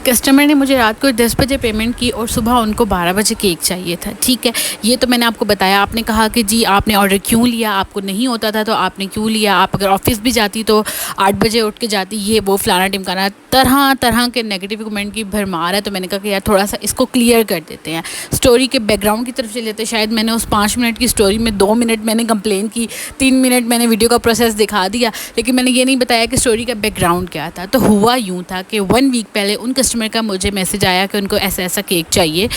Customer نے مجھے رات کو 10 بجے پیمنٹ کی اور صبح ان کو 12 بجے کیک چاہیے تھا. ٹھیک ہے, یہ تو میں نے آپ کو بتایا. آپ نے کہا کہ جی آپ نے آرڈر کیوں لیا, آپ کو نہیں ہوتا تھا تو آپ نے کیوں لیا, آپ اگر آفس بھی جاتی تو 8 بجے اٹھ کے جاتی, یہ وہ فلانا ٹمکانا, طرح طرح کے نیگیٹو کمنٹ کی بھرمار ہے. تو میں نے کہا کہ یار تھوڑا سا اس کو کلیئر کر دیتے ہیں, اسٹوری کے بیک گراؤنڈ کی طرف چلے جاتے. شاید میں نے اس 5 منٹ کی اسٹوری میں 2 منٹ میں نے کمپلین کی, 3 منٹ میں نے ویڈیو کا پروسیس دکھا دیا, لیکن میں نے یہ نہیں بتایا کہ اسٹوری کا بیک گراؤنڈ کیا تھا. تو ہوا یوں تھا کہ 1 ویک پہلے ان کسٹمر کا مجھے میسج آیا کہ ان کو ایسا ایسا کیک چاہیے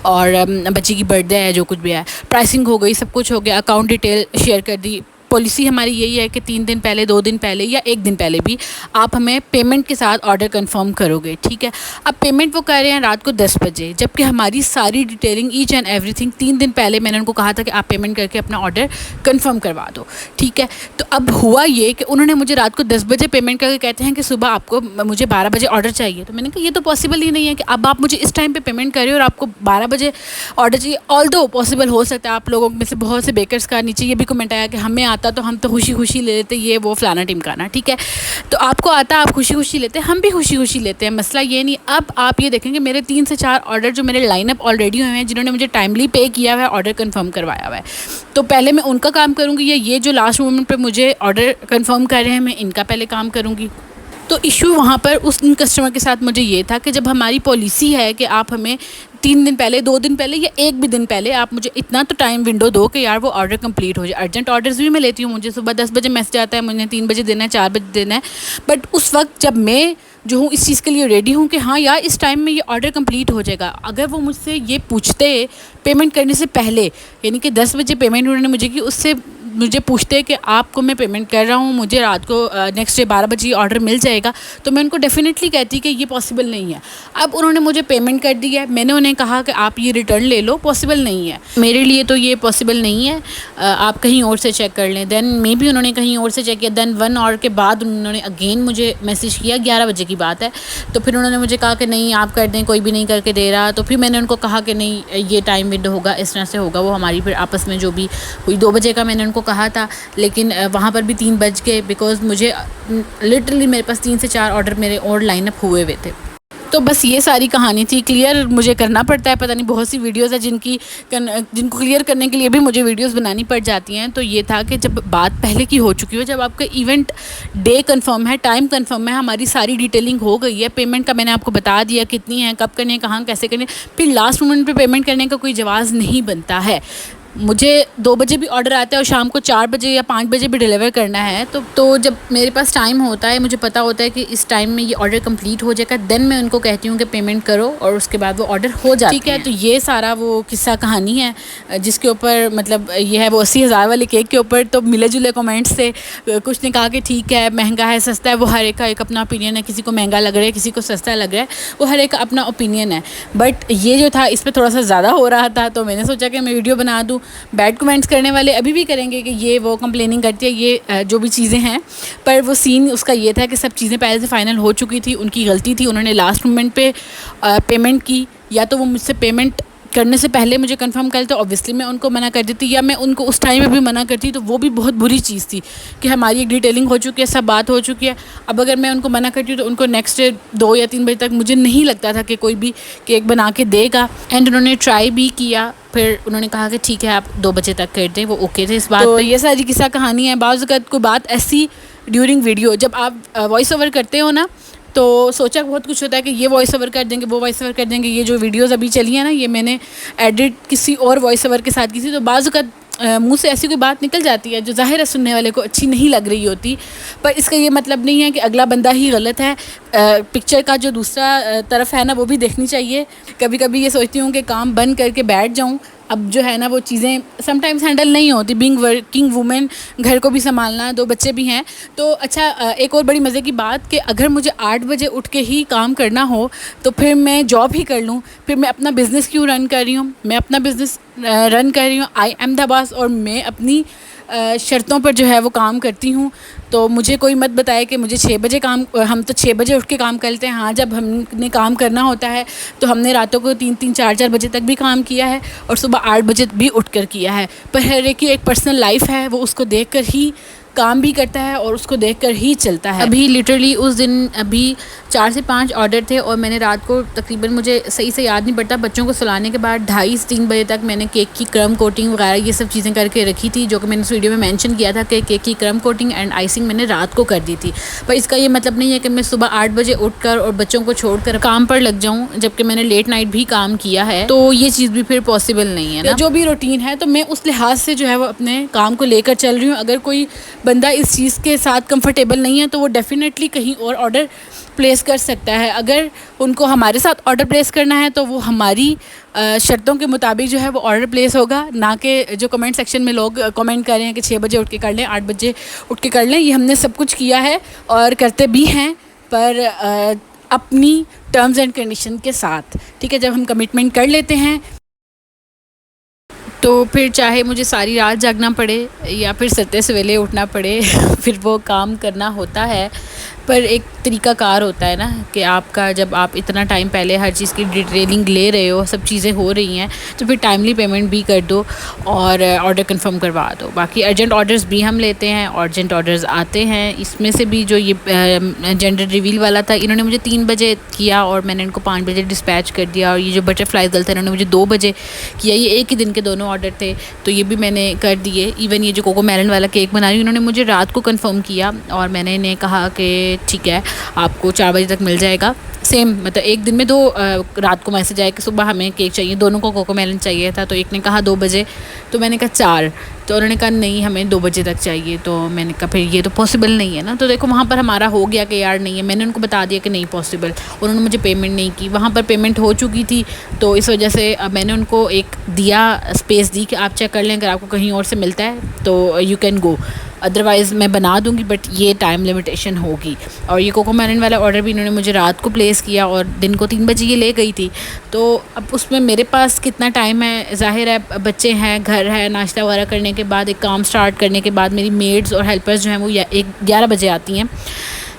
اور بچی کی برتھ ڈے ہے, جو کچھ بھی ہے, پرائسنگ ہو گئی, سب کچھ ہو گیا, اکاؤنٹ ڈیٹیل شیئر کر دی. پالیسی ہماری یہی ہے کہ 3 دن پہلے, 2 دن پہلے یا 1 دن پہلے بھی آپ ہمیں پیمنٹ کے ساتھ آرڈر کنفرم کرو گے. ٹھیک ہے, اب پیمنٹ وہ کر رہے ہیں رات کو 10 بجے, جبکہ ہماری ساری detailing each and everything 3 دن پہلے میں نے ان کو کہا تھا کہ آپ پیمنٹ کر کے اپنا آرڈر کنفرم کروا دو. ٹھیک ہے, تو اب ہوا یہ کہ انہوں نے مجھے رات کو 10 بجے پیمنٹ کر کے کہتے ہیں کہ صبح آپ کو مجھے 12 بجے آرڈر چاہیے. تو میں نے کہا یہ تو پاسبل ہی نہیں ہے کہ اب آپ مجھے اس ٹائم پہ پیمنٹ کر رہے ہو اور آپ کو 12 بجے آرڈر چاہیے. آلدو پاسبل ہو سکتا ہے, آپ لوگوں میں سے بہت سے بیکرس کا نیچے یہ بھی کمنٹ آیا کہ ہمیں آتا تو ہم تو خوشی لے لیتے, یہ وہ فلانا ٹمکانا. ٹھیک ہے, تو آپ کو آتا, آپ خوشی لیتے, ہم بھی خوشی لیتے ہیں, مسئلہ یہ نہیں. اب آپ یہ دیکھیں کہ میرے 3 سے 4 آرڈر جو میرے لائن اپ آلریڈی ہوئے ہیں, جنہوں نے مجھے ٹائملی پے کیا ہوا ہے, آرڈر کنفرم کروایا ہوا ہے, تو پہلے میں ان کا کام کروں گی, یا یہ جو لاسٹ مومنٹ پہ مجھے آرڈر کنفرم کر رہے ہیں میں ان کا پہلے کام کروں گی. تو ایشو وہاں پر اس کسٹمر کے ساتھ مجھے یہ تھا کہ جب ہماری پالیسی ہے کہ آپ ہمیں 3 دن پہلے, 2 دن پہلے یا 1 بھی دن پہلے آپ مجھے اتنا تو ٹائم ونڈو دو کہ یار وہ آرڈر کمپلیٹ ہو جائے. ارجنٹ آرڈرز بھی میں لیتی ہوں, مجھے صبح 10 بجے میسج آتا ہے, مجھے 3 بجے دینا ہے, 4 بجے دینا ہے, بٹ اس وقت جب میں جو ہوں اس چیز کے لیے ریڈی ہوں کہ ہاں یار اس ٹائم میں یہ آرڈر کمپلیٹ ہو جائے گا. اگر وہ مجھ سے یہ پوچھتے پیمنٹ کرنے سے پہلے, یعنی کہ 10 بجے پیمنٹ انہوں نے مجھے کی, اس سے مجھے پوچھتے کہ آپ کو میں پیمنٹ کر رہا ہوں, مجھے رات کو نیکسٹ ڈے 12 بجے آرڈر مل جائے گا, تو میں ان کو ڈیفینیٹلی کہتی کہ یہ پاسبل نہیں ہے. اب انہوں نے مجھے پیمنٹ کر دی ہے, میں نے انہیں کہا کہ آپ یہ ریٹرن لے لو, پاسبل نہیں ہے میرے لیے, تو یہ پاسبل نہیں ہے, آپ کہیں اور سے چیک کر لیں. دین مے بی انہوں نے کہیں اور سے چیک کیا. دین 1 آور کے بعد انہوں نے اگین مجھے میسج کیا, 11 بجے کی بات ہے, تو پھر انہوں نے مجھے کہا کہ نہیں آپ کر دیں, کوئی بھی نہیں کر کے دے رہا. تو پھر میں نے ان کو کہا کہ نہیں یہ ٹائم ونڈو ہوگا, اس طرح سے ہوگا. وہ ہماری پھر آپس میں جو بھی ہوئی, 2 بجے کا میں نے ان کو کہا تھا, لیکن وہاں پر بھی 3 بج گئے, بیکاز مجھے لٹرلی میرے پاس 3 سے 4 آرڈر میرے اور لائن اپ ہوئے تھے. تو بس یہ ساری کہانی تھی. کلیئر مجھے کرنا پڑتا ہے, پتہ نہیں بہت سی ویڈیوز ہیں جن کو کلیئر کرنے کے لیے بھی مجھے ویڈیوز بنانی پڑ جاتی ہیں. تو یہ تھا کہ جب بات پہلے کی ہو چکی ہو, جب آپ کا ایونٹ ڈے کنفرم ہے, ٹائم کنفرم ہے, ہماری ساری ڈیٹیلنگ ہو گئی ہے, پیمنٹ کا میں نے آپ کو بتا دیا کتنی ہے, کب کرنی ہے, کہاں کیسے کرنی ہے, پھر لاسٹ مومنٹ پہ پیمنٹ کرنے کا کوئی جواز نہیں بنتا ہے. مجھے 2 بجے بھی آرڈر آتا ہے اور شام کو 4 بجے یا 5 بجے بھی ڈیلیور کرنا ہے, تو جب میرے پاس ٹائم ہوتا ہے, مجھے پتہ ہوتا ہے کہ اس ٹائم میں یہ آرڈر کمپلیٹ ہو جائے گا, دین میں ان کو کہتی ہوں کہ پیمنٹ کرو, اور اس کے بعد وہ آرڈر ہو جاتا ہے. ٹھیک ہے, تو یہ سارا وہ قصہ کہانی ہے جس کے اوپر مطلب یہ ہے وہ 80,000 والے کیک کے اوپر. تو ملے جلے کمنٹس سے, کچھ نے کہا کہ ٹھیک ہے مہنگا ہے سستا ہے, وہ ہر ایک کا ایک اپنا اوپینین ہے, کسی کو مہنگا لگ رہا ہے, کسی کو سستا لگ رہا ہے, وہ ہر ایک کا اپنا اوپینین ہے. بٹ یہ جو تھا اس پہ تھوڑا سا زیادہ ہو رہا تھا, تو میں نے سوچا کہ میں ویڈیو بنا دوں. بیڈ کمنٹس کرنے والے ابھی بھی کریں گے کہ یہ وہ کمپلیننگ کرتی ہے, یہ جو بھی چیزیں ہیں, پر وہ سین اس کا یہ تھا کہ سب چیزیں پہلے سے فائنل ہو چکی تھی. ان کی غلطی تھی, انہوں نے لاسٹ مومنٹ پہ پیمنٹ کی, یا تو وہ مجھ سے پیمنٹ کرنے سے پہلے مجھے کنفرم کرتے, اوبویسلی میں ان کو منع کر دیتی, یا میں ان کو اس ٹائم پہ بھی منع کرتی, تو وہ بھی بہت بری چیز تھی کہ ہماری ایک ڈیٹیلنگ ہو چکی ہے, سب بات ہو چکی ہے. اب اگر میں ان کو منع کرتی ہوں تو ان کو نیکسٹ ڈے 2 یا 3 بجے تک مجھے نہیں لگتا تھا کہ کوئی بھی کیک بنا کے دے گا. اینڈ انہوں نے ٹرائی بھی کیا, پھر انہوں نے کہا کہ ٹھیک ہے آپ 2 بجے تک کر دیں, وہ اوکے تھے اس بات. تو یہ ساری قصہ کہانی ہے. بعض اوقات کوئی بات ایسی ڈیورنگ ویڈیو, جب آپ وائس اوور کرتے ہو نا, تو سوچا بہت کچھ ہوتا ہے کہ یہ وائس اوور کر دیں گے, وہ وائس اوور کر دیں گے. یہ جو ویڈیوز ابھی چلی ہیں نا, یہ میں نے ایڈٹ کسی اور وائس اوور کے ساتھ کی تھی, تو بعض اوقات منہ سے ایسی کوئی بات نکل جاتی ہے جو ظاہر ہے سننے والے کو اچھی نہیں لگ رہی ہوتی, پر اس کا یہ مطلب نہیں ہے کہ اگلا بندہ ہی غلط ہے. پکچر کا جو دوسرا طرف ہے نا, وہ بھی دیکھنی چاہیے. کبھی کبھی یہ سوچتی ہوں کہ کام بند کر کے بیٹھ جاؤں, اب جو ہے نا وہ چیزیں سم ٹائمز ہینڈل نہیں ہوتی. بینگ ورکنگ وومن, گھر کو بھی سنبھالنا, 2 بچے بھی ہیں. تو اچھا ایک اور بڑی مزے کی بات کہ اگر مجھے 8 بجے اٹھ کے ہی کام کرنا ہو تو پھر میں جاب ہی کر لوں, پھر میں اپنا بزنس کیوں رن کر رہی ہوں. میں اپنا بزنس رن کر رہی ہوں, آئی ایم دا باس, اور میں اپنی شرطوں پر جو ہے وہ کام کرتی ہوں. تو مجھے کوئی مت بتائے کہ مجھے 6 بجے کام, ہم تو 6 بجے اٹھ کے کام کرتے ہیں. ہاں جب ہم نے کام کرنا ہوتا ہے تو ہم نے راتوں کو 3 4 بجے تک بھی کام کیا ہے, اور صبح 8 بجے بھی اٹھ کر کیا ہے. پر ہر ایک کی ایک پرسنل لائف ہے, وہ اس کو دیکھ کر ہی کام بھی کرتا ہے اور اس کو دیکھ کر ہی چلتا ہے. ابھی لٹرلی اس دن ابھی 4 سے 5 آرڈر تھے اور میں نے رات کو تقریباً مجھے صحیح سے یاد نہیں پڑتا بچوں کو سلانے کے بعد 2:30 سے 3 بجے تک میں نے کیک کی کرم کوٹنگ وغیرہ یہ سب چیزیں کر کے رکھی تھی, جو کہ میں نے اس ویڈیو میں مینشن کیا تھا کہ کیک کی کرم کوٹنگ اینڈ آئسنگ میں نے رات کو کر دی تھی. پر اس کا یہ مطلب نہیں ہے کہ میں صبح 8 بجے اٹھ کر اور بچوں کو چھوڑ کر کام پر لگ جاؤں, جبکہ میں نے لیٹ نائٹ بھی کام کیا ہے, تو یہ چیز بھی پھر پاسبل نہیں ہے نا. جو بھی روٹین ہے تو میں اس لحاظ سے جو ہے وہ اپنے کام کو لے کر چل رہی ہوں. اگر کوئی بندہ اس چیز کے ساتھ کمفرٹیبل نہیں ہے تو وہ ڈیفینیٹلی کہیں اور آرڈر پلیس کر سکتا ہے. اگر ان کو ہمارے ساتھ آرڈر پلیس کرنا ہے تو وہ ہماری شرطوں کے مطابق جو ہے وہ آرڈر پلیس ہوگا, نہ کہ جو کمنٹ سیکشن میں لوگ کمنٹ کر رہے ہیں کہ 6 بجے اٹھ کے کر لیں, 8 بجے اٹھ کے کر لیں. یہ ہم نے سب کچھ کیا ہے اور کرتے بھی ہیں, پر اپنی ٹرمز اینڈ کنڈیشن کے ساتھ. ٹھیک ہے, جب ہم کمٹمنٹ کر لیتے ہیں تو پھر چاہے مجھے ساری رات جاگنا پڑے یا پھر ستے سویلے اٹھنا پڑے پھر وہ کام کرنا ہوتا ہے. پر ایک طریقہ کار ہوتا ہے نا کہ آپ کا جب آپ اتنا ٹائم پہلے ہر چیز کی ڈیٹیلنگ لے رہے ہو, سب چیزیں ہو رہی ہیں, تو پھر ٹائملی پیمنٹ بھی کر دو اور آرڈر کنفرم کروا دو. باقی ارجنٹ آرڈرز بھی ہم لیتے ہیں, ارجنٹ آرڈرز آتے ہیں. اس میں سے بھی جو یہ جینڈر ریویل والا تھا, انہوں نے مجھے 3 بجے کیا اور میں نے ان کو 5 بجے ڈسپیچ کر دیا. اور یہ جو بٹر فلائی دل تھا انہوں نے مجھے 2 بجے کیا. یہ ایک ہی دن کے دونوں آرڈر تھے تو یہ بھی میں نے کر دیے. ایون یہ جو کوکو میلن والا کیک بنا رہی ہوں, انہوں نے مجھے رات کو کنفرم کیا اور میں نے انہیں کہا کہ ٹھیک ہے آپ کو 4 بجے تک مل جائے گا. سیم مطلب ایک دن میں 2 رات کو میسج آیا کہ صبح ہمیں کیک چاہیے, دونوں کو کوکو میلن چاہیے تھا. تو ایک نے کہا 2 بجے, تو میں نے کہا 4, تو انہوں نے کہا نہیں ہمیں 2 بجے تک چاہیے. تو میں نے کہا پھر یہ تو پاسبل نہیں ہے نا. تو دیکھو وہاں پر ہمارا ہو گیا کہ یار نہیں ہے, میں نے ان کو بتا دیا کہ نہیں پاسبل. انہوں نے مجھے پیمنٹ نہیں کی, وہاں پر پیمنٹ ہو چکی تھی, تو اس وجہ سے میں نے ان کو ایک دیا اسپیس دی کہ آپ چیک کر لیں, اگر آپ کو کہیں اور سے ملتا ہے تو یو کین گو, ادروائز میں بنا دوں گی, بٹ یہ ٹائم لمیٹیشن ہوگی. اور یہ کوکو میلن والا آرڈر بھی انہوں نے مجھے رات کو پلیس کیا اور دن کو 3 بجے یہ لے گئی تھی. تو اب اس میں میرے پاس کتنا ٹائم ہے, ظاہر ہے بچے ہیں, گھر ہے, ناشتہ وغیرہ کرنے کے بعد, ایک کام سٹارٹ کرنے کے بعد میری میڈز اور ہیلپرز جو ہیں وہ 11 بجے آتی ہیں.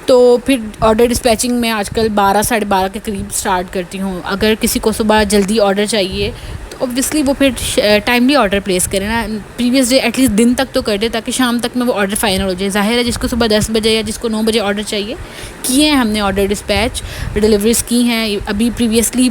تو پھر آرڈر ڈسپیچنگ میں آج کل 12 ساڑھے 12 کے قریب سٹارٹ کرتی ہوں. اگر کسی کو صبح جلدی آرڈر چاہیے تو اوبویسلی وہ پھر ٹائملی آرڈر پلیس کرے نا, پریویس ڈے ایٹ لیسٹ دن تک تو کر دے تاکہ شام تک میں وہ آرڈر فائنل ہو جائے. ظاہر ہے جس کو صبح 10 بجے یا جس کو 9 بجے آرڈر چاہیے, کیے ہیں ہم نے آرڈر ڈسپیچ, ڈلیوریز کی ہیں. ابھی پریویسلی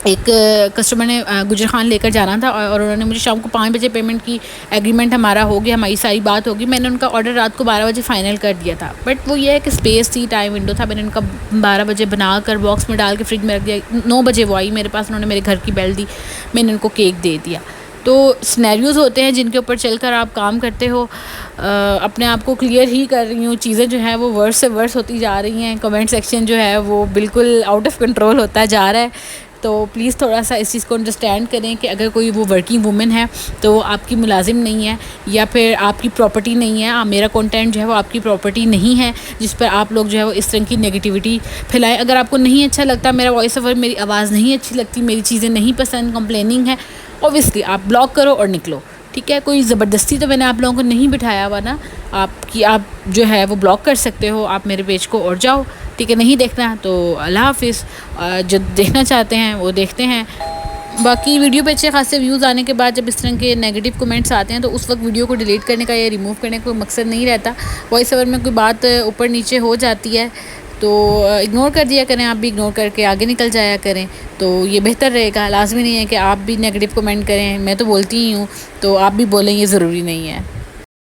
ایک کسٹمر نے گجر خان لے کر جانا تھا اور انہوں نے مجھے شام کو 5 بجے پیمنٹ کی. ایگریمنٹ ہمارا ہو گیا, ہماری ساری بات ہوگی, میں نے ان کا آرڈر رات کو 12 بجے فائنل کر دیا تھا. بٹ وہ یہ ہے کہ اسپیس تھی, ٹائم ونڈو تھا, میں نے ان کا 12 بجے بنا کر باکس میں ڈال کے فریج میں رکھ دیا. 9 بجے وہ آئی میرے پاس, انہوں نے میرے گھر کی بیل دی, میں نے ان کو کیک دے دیا. تو سینیریوز ہوتے ہیں جن کے اوپر چل کر آپ کام کرتے ہو. اپنے آپ کو کلیئر ہی کر رہی ہوں, چیزیں جو ہیں وہ ورس سے ورس ہوتی جا رہی ہیں. کمنٹ سیکشن جو ہے وہ بالکل آؤٹ آف کنٹرول ہوتا جا رہا ہے. تو پلیز تھوڑا سا اس چیز کو انڈرسٹینڈ کریں کہ اگر کوئی وہ ورکنگ وومن ہے تو وہ آپ کی ملازم نہیں ہے یا پھر آپ کی پراپرٹی نہیں ہے. میرا کنٹینٹ جو ہے وہ آپ کی پراپرٹی نہیں ہے جس پر آپ لوگ جو ہے وہ اس طرح کی نگیٹیوٹی پھیلائیں. اگر آپ کو نہیں اچھا لگتا میرا وائس اوور, میری آواز نہیں اچھی لگتی, میری چیزیں نہیں پسند, کمپلیننگ ہے, اوبویسلی آپ بلاک کرو اور نکلو. ٹھیک ہے, کوئی زبردستی تو میں نے آپ لوگوں کو نہیں بٹھایا ہوا نا, آپ جو ہے وہ بلاک کر سکتے ہو, آپ میرے پیج کو اور جاؤ. ٹھیک ہے, نہیں دیکھنا تو اللہ حافظ. جو دیکھنا چاہتے ہیں وہ دیکھتے ہیں. باقی ویڈیو پہ اچھے خاصے ویوز آنے کے بعد جب اس طرح کے نیگیٹو کمنٹس آتے ہیں تو اس وقت ویڈیو کو ڈیلیٹ کرنے کا یا ریموو کرنے کا کوئی مقصد نہیں رہتا. وائس اوور میں کوئی بات اوپر نیچے ہو جاتی ہے تو اگنور کر دیا کریں, آپ بھی اگنور کر کے آگے نکل جایا کریں, تو یہ بہتر رہے گا. لازمی نہیں ہے کہ آپ بھی نیگیٹو کمنٹ کریں, میں تو بولتی ہی ہوں تو آپ بھی بولیں, یہ ضروری نہیں ہے.